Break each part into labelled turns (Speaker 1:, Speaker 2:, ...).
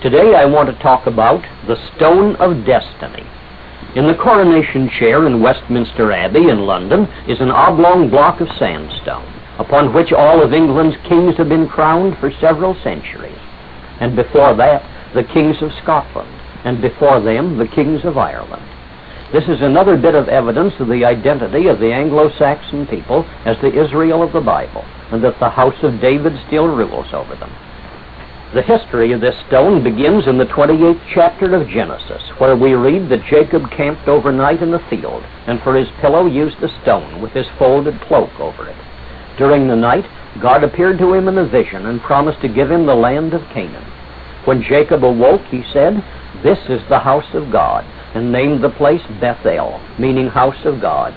Speaker 1: Today I want to talk about the Stone of Destiny. In the coronation chair in Westminster Abbey in London is an oblong block of sandstone, upon which all of England's kings have been crowned for several centuries. And before that, the kings of Scotland, and before them, the kings of Ireland. This is another bit of evidence of the identity of the Anglo-Saxon people as the Israel of the Bible, and that the house of David still rules over them. The history of this stone begins in the 28th chapter of Genesis, where we read that Jacob camped overnight in the field, and for his pillow used a stone with his folded cloak over it. During the night, God appeared to him in a vision and promised to give him the land of Canaan. When Jacob awoke, he said, "This is the house of God," and named the place Bethel, meaning house of God.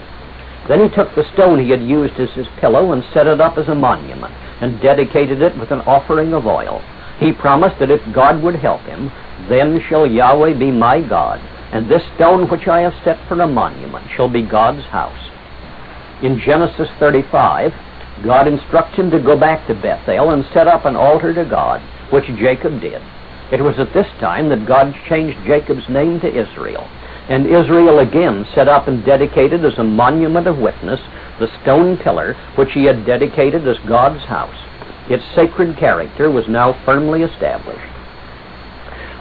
Speaker 1: Then he took the stone he had used as his pillow and set it up as a monument, and dedicated it with an offering of oil. He promised that if God would help him, then shall Yahweh be my God, and this stone which I have set for a monument shall be God's house. In Genesis 35, God instructs him to go back to Bethel and set up an altar to God, which Jacob did. It was at this time that God changed Jacob's name to Israel, and Israel again set up and dedicated as a monument of witness the stone pillar which he had dedicated as God's house. Its sacred character was now firmly established.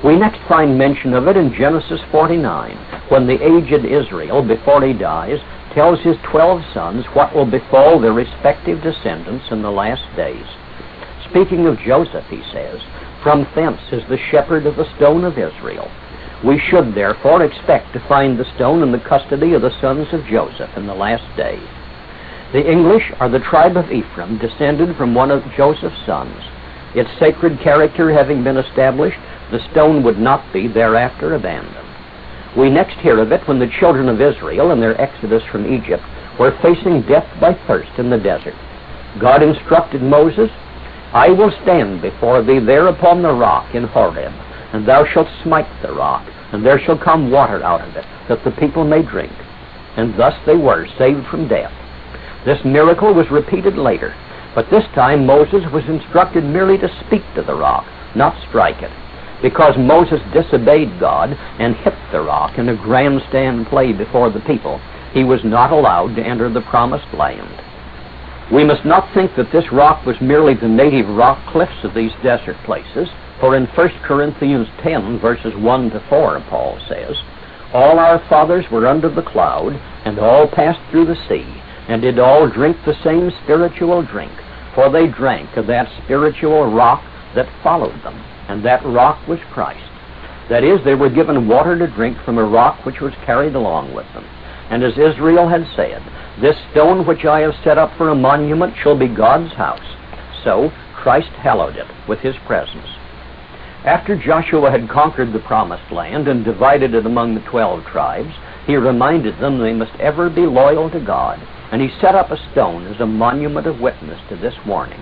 Speaker 1: We next find mention of it in Genesis 49, when the aged Israel, before he dies, tells his 12 sons what will befall their respective descendants in the last days. Speaking of Joseph, he says, "From thence is the shepherd of the stone of Israel." We should therefore expect to find the stone in the custody of the sons of Joseph in the last days. The English are the tribe of Ephraim, descended from one of Joseph's sons. Its sacred character having been established, the stone would not be thereafter abandoned. We next hear of it when the children of Israel, in their exodus from Egypt, were facing death by thirst in the desert. God instructed Moses, "I will stand before thee there upon the rock in Horeb, and thou shalt smite the rock, and there shall come water out of it, that the people may drink." And thus they were saved from death. This miracle was repeated later, but this time Moses was instructed merely to speak to the rock, not strike it. Because Moses disobeyed God and hit the rock in a grandstand play before the people, he was not allowed to enter the promised land. We must not think that this rock was merely the native rock cliffs of these desert places, for in 1 Corinthians 10, verses 1 to 4, Paul says, "All our fathers were under the cloud, and all passed through the sea, and did all drink the same spiritual drink, for they drank of that spiritual rock that followed them, and that rock was Christ." That is, they were given water to drink from a rock which was carried along with them. And as Israel had said, "This stone which I have set up for a monument shall be God's house," so Christ hallowed it with his presence. After Joshua had conquered the promised land and divided it among the 12 tribes, he reminded them they must ever be loyal to God, and he set up a stone as a monument of witness to this warning.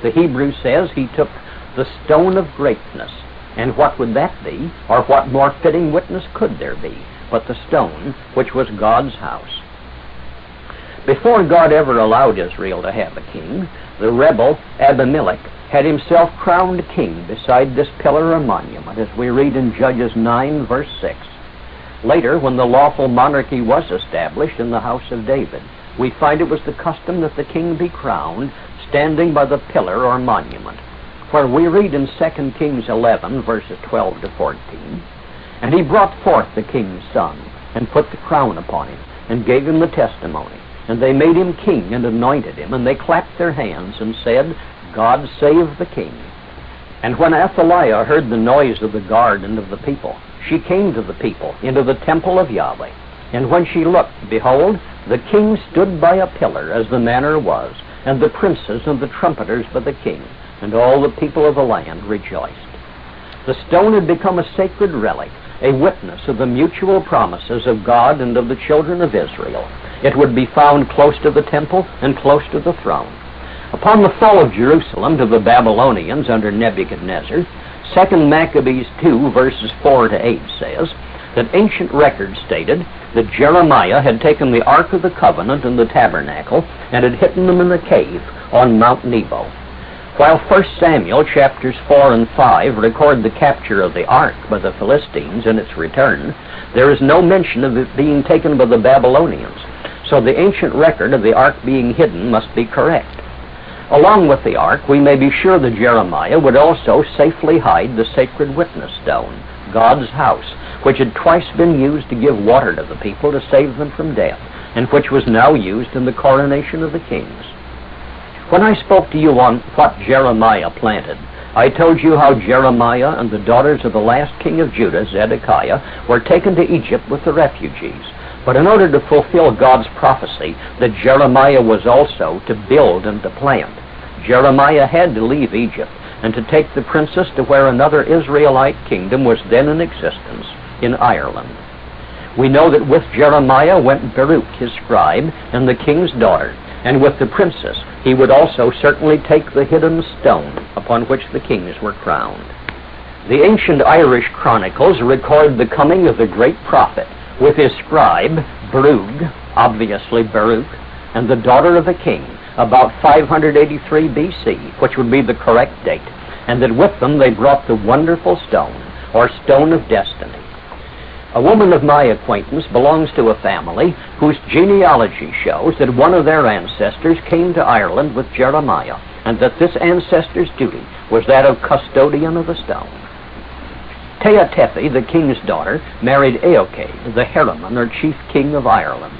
Speaker 1: The Hebrew says he took the stone of greatness, and what would that be, or what more fitting witness could there be, but the stone which was God's house? Before God ever allowed Israel to have a king, the rebel Abimelech had himself crowned king beside this pillar or monument, as we read in Judges 9, verse 6. Later, when the lawful monarchy was established in the house of David, we find it was the custom that the king be crowned standing by the pillar or monument, where we read in 2 Kings 11, verses 12 to 14, "And he brought forth the king's son, and put the crown upon him, and gave him the testimony. And they made him king, and anointed him, and they clapped their hands, and said, God save the king. And when Athaliah heard the noise of the guard and of the people, she came to the people into the temple of Yahweh. And when she looked, behold, the king stood by a pillar, as the manner was, and the princes and the trumpeters by the king, and all the people of the land rejoiced. The stone had become a sacred relic, a witness of the mutual promises of God and of the children of Israel. It would be found close to the temple and close to the throne. Upon the fall of Jerusalem to the Babylonians under Nebuchadnezzar, 2 Maccabees 2, verses 4 to 8 says that ancient records stated that Jeremiah had taken the Ark of the Covenant and the tabernacle and had hidden them in the cave on Mount Nebo. While 1 Samuel chapters 4 and 5 record the capture of the ark by the Philistines and its return, there is no mention of it being taken by the Babylonians, so the ancient record of the ark being hidden must be correct. Along with the ark, we may be sure that Jeremiah would also safely hide the sacred witness stone, God's house, which had twice been used to give water to the people to save them from death, and which was now used in the coronation of the kings. When I spoke to you on what Jeremiah planted, I told you how Jeremiah and the daughters of the last king of Judah, Zedekiah, were taken to Egypt with the refugees. But in order to fulfill God's prophecy that Jeremiah was also to build and to plant, Jeremiah had to leave Egypt and to take the princess to where another Israelite kingdom was then in existence, in Ireland. We know that with Jeremiah went Baruch his scribe and the king's daughter, and with the princess he would also certainly take the hidden stone upon which the kings were crowned. The ancient Irish chronicles record the coming of the great prophet with his scribe, Baruch, obviously Baruch, and the daughter of a king, about 583 BC, which would be the correct date, and that with them they brought the wonderful stone, or stone of destiny. A woman of my acquaintance belongs to a family whose genealogy shows that one of their ancestors came to Ireland with Jeremiah, and that this ancestor's duty was that of custodian of the stone. Teotepi, the king's daughter, married Eochaid, the Heremon, or chief king of Ireland.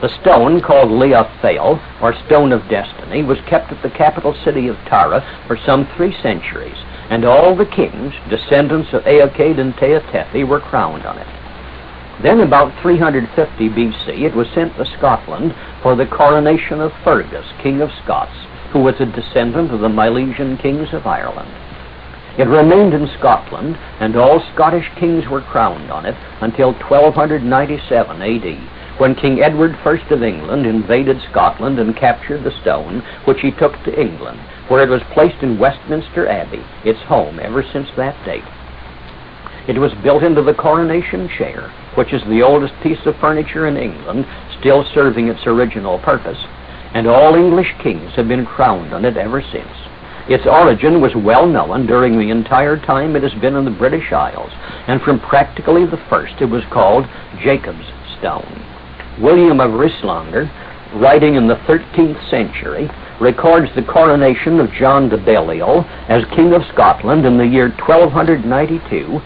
Speaker 1: The stone, called Leah Fail, or Stone of Destiny, was kept at the capital city of Tara for some 3 centuries, and all the kings, descendants of Eochaid and Teotepi, were crowned on it. Then, about 350 BC, it was sent to Scotland for the coronation of Fergus, king of Scots, who was a descendant of the Milesian kings of Ireland. It remained in Scotland, and all Scottish kings were crowned on it until 1297 AD, when King Edward I of England invaded Scotland and captured the stone, which he took to England, where it was placed in Westminster Abbey, its home ever since that date. It was built into the coronation chair, which is the oldest piece of furniture in England, still serving its original purpose, and all English kings have been crowned on it ever since. Its origin was well known during the entire time it has been in the British Isles, and from practically the first it was called Jacob's Stone. William of Rislanger, writing in the 13th century, records the coronation of John de Balliol as King of Scotland in the year 1292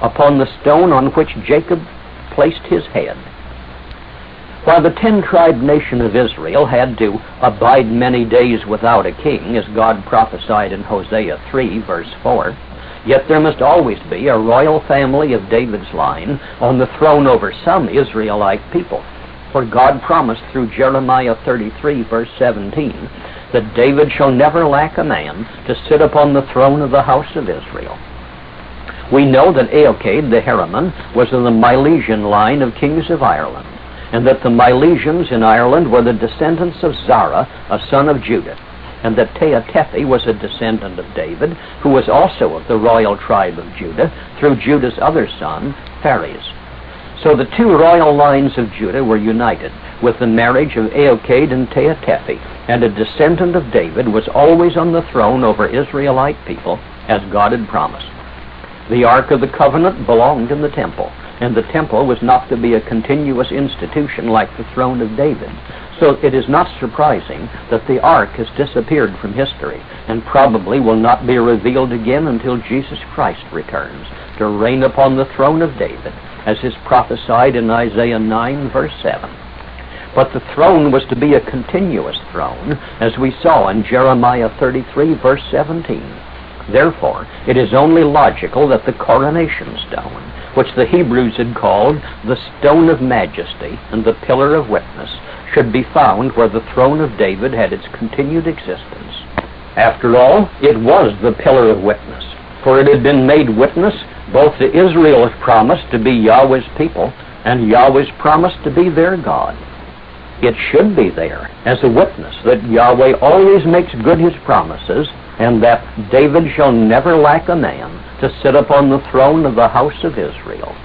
Speaker 1: upon the stone on which Jacob placed his head. While the 10-tribe nation of Israel had to abide many days without a king, as God prophesied in Hosea 3, verse 4, yet there must always be a royal family of David's line on the throne over some Israelite people. For God promised through Jeremiah 33, verse 17, that David shall never lack a man to sit upon the throne of the house of Israel. We know that Eochaid the Heremon was in the Milesian line of kings of Ireland, and that the Milesians in Ireland were the descendants of Zara, a son of Judah, and that Teotepi was a descendant of David, who was also of the royal tribe of Judah, through Judah's other son, Phares. So the 2 royal lines of Judah were united with the marriage of Eochaid and Teotepi, and a descendant of David was always on the throne over Israelite people, as God had promised. The Ark of the Covenant belonged in the temple, and the temple was not to be a continuous institution like the throne of David. So it is not surprising that the Ark has disappeared from history, and probably will not be revealed again until Jesus Christ returns to reign upon the throne of David, as is prophesied in Isaiah 9, verse 7. But the throne was to be a continuous throne, as we saw in Jeremiah 33, verse 17. Therefore, it is only logical that the coronation stone, which the Hebrews had called the Stone of Majesty and the Pillar of Witness, should be found where the throne of David had its continued existence. After all, it was the Pillar of Witness, for it had been made witness both to Israel's promise to be Yahweh's people and Yahweh's promise to be their God. It should be there as a witness that Yahweh always makes good his promises, and that David shall never lack a man to sit upon the throne of the house of Israel.